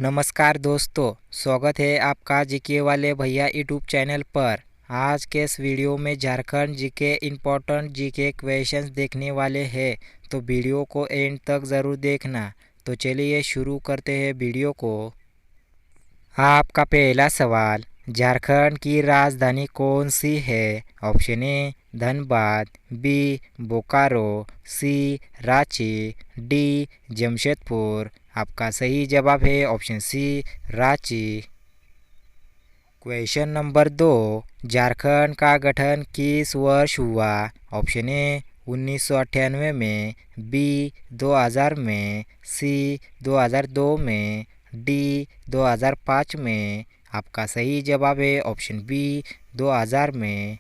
नमस्कार दोस्तों, स्वागत है आपका जीके वाले भैया यूट्यूब चैनल पर। आज के इस वीडियो में Jharkhand GK important GK questions देखने वाले हैं, तो वीडियो को एंड तक ज़रूर देखना। तो चलिए शुरू करते हैं वीडियो को। आपका पहला सवाल, झारखंड की राजधानी कौन सी है? Option A Dhanbad, B Bokaro, C Ranchi, D Jamshedpur. आपका सही जवाब है option C Ranchi. Question number 2, Jharkhand का गठन किस वर्ष हुआ? ऑप्शन ए 1998 में, बी 2000 में, सी 2002 में, डी 2005 में। आपका सही जवाब है ऑप्शन बी 2000 में।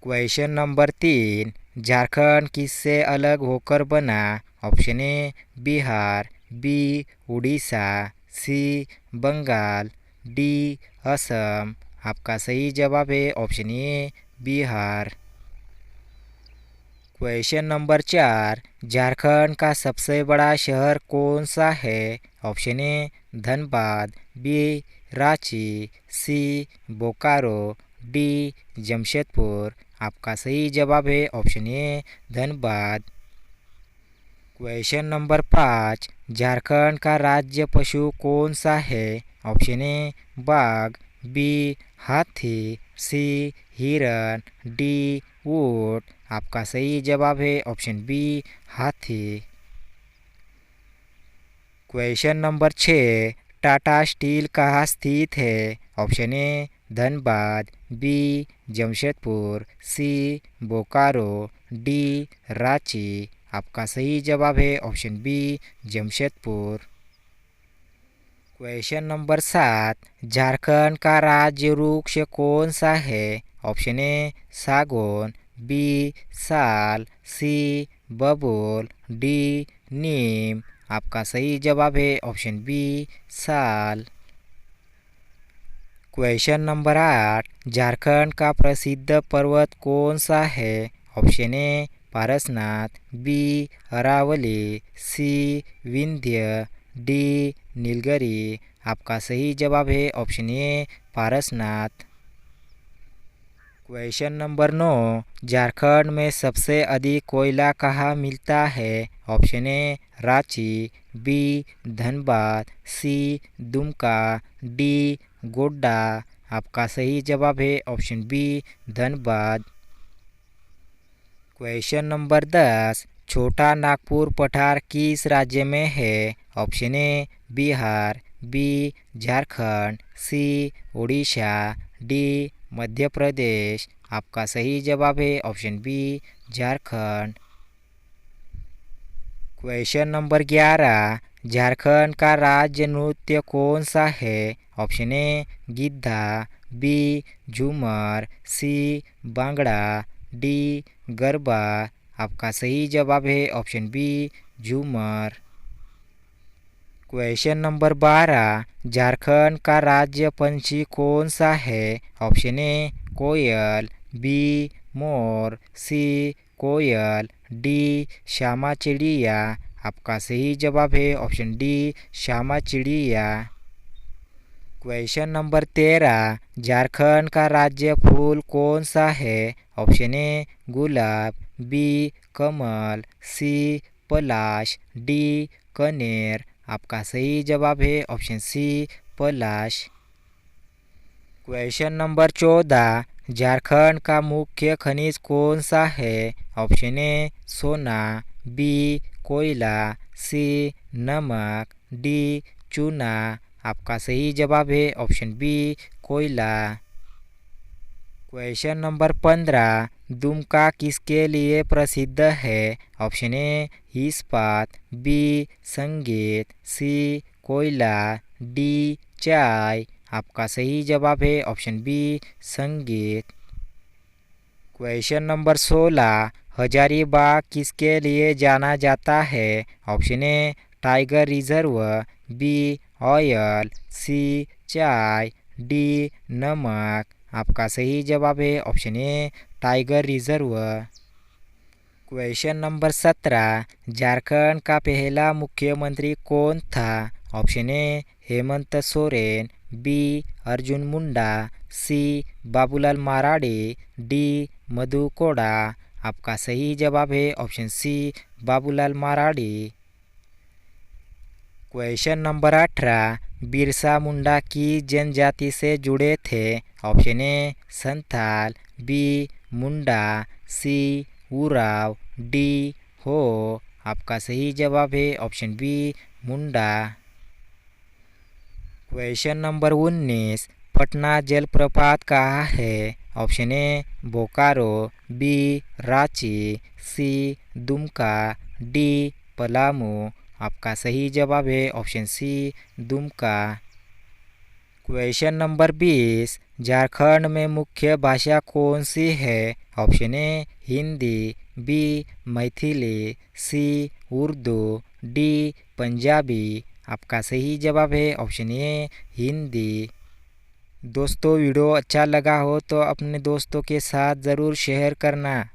क्वेश्चन नंबर 3, झारखंड किससे अलग होकर बना? ऑप्शन ए Bihar, B Orissa, C Bengal, D Assam. आपका सही जवाब है ऑप्शन ए बिहार। क्वेश्चन नंबर 4, झारखंड का सबसे बड़ा शहर कौन सा है? Option A Dhanbad, B Ranchi, C Bokaro, D Jamshedpur. आपका सही जवाब है option A Dhanbad. Question number 5, Jharkhand का राज्य पशु कौन सा है? ऑप्शन ए बाघ, बी हाथी, सी हिरन, डी ऊंट। आपका सही जवाब है ऑप्शन बी हाथी। क्वेश्चन नंबर 6, टाटा स्टील कहाँ स्थित है? Option A Dhanbad, B Jamshedpur, C Bokaro, D Ranchi. आपका सही जवाब है option B Jamshedpur. Question number 7, Jharkhand का राज्य वृक्ष कौन सा है? ऑप्शन ए सागौन, बी साल, सी बबूल, डी नीम। आपका सही जवाब है ऑप्शन बी साल। क्वेश्चन नंबर 8, झारखंड का प्रसिद्ध पर्वत कौन सा है? Option A Parasnath, B Aravalli, C Vindhya, D Nilgiri. आपका सही जवाब है option A Parasnath. Question number 9, Jharkhand में सबसे अधिक कोयला कहाँ मिलता है? Option A Ranchi, B Dhanbad, C Dumka, D Godda. आपका सही जवाब है option B Dhanbad. Question number 10, Chota Nagpur पठार किस राज्य में है? ऑप्शन ए Bihar, b Jharkhand, c Orissa, d Madhya Pradesh. आपका सही जवाब है option b Jharkhand. Question number 11, Jharkhand का राज्य नृत्य कौन सा है? ऑप्शन ए गिद्धा, बी झूमर, सी बांगड़ा, डी गरबा। आपका सही जवाब है option B Jhumar. Question number 12, Jharkhand का राज्य पंछी कौन सा है? ऑप्शन ए कोयल, बी मोर, सी कोयल, डी श्यामा चिड़िया। आपका सही जवाब है ऑप्शन डी श्यामा चिड़िया। क्वेश्चन नंबर 13, झारखंड का राज्य फूल कौन सा है? ऑप्शन ए गुलाब, बी कमल, सी पलाश, डी कनेर। आपका सही जवाब है ऑप्शन सी पलाश। क्वेश्चन नंबर 14, झारखंड का मुख्य खनिज कौन सा है? ऑप्शन ए सोना, बी कोयला, सी नमक, डी चूना। आपका सही जवाब है ऑप्शन बी कोयला। क्वेश्चन नंबर 15, दुमका किसके लिए प्रसिद्ध है? ऑप्शन ए इस्पात, बी संगीत, सी कोयला, डी चाय। आपका सही जवाब है ऑप्शन बी संगीत। क्वेश्चन नंबर 16, हजारीबाग किसके लिए जाना जाता है? Option a tiger reserve, b oil, c चाय, डी नमक। आपका सही जवाब है option a tiger reserve. Question number 17, Jharkhand का पहला मुख्यमंत्री कौन था? Option a Hemant Soren, b Arjun Munda, c Babulal Marandi, d Madhu Koda. आपका सही जवाब है option c Babulal Marandi. Question number 18, Birsa Munda की जनजाति से जुड़े थे? Option A Santhal, B Munda, C Oraon, D Ho. आपका सही जवाब है option B Munda. Question number 19, Patna जलप्रपात कहाँ है? Option A Bokaro, B Ranchi, C Dumka, D Palamu. आपका सही जवाब है option C Dumka. Question number 20, Jharkhand में मुख्य भाषा कौन सी है? Option A Hindi, B Maithili, C Urdu, D Punjabi. आपका सही जवाब है ऑप्शन ए हिंदी। दोस्तों वीडियो अच्छा लगा हो तो अपने दोस्तों के साथ ज़रूर शेयर करना।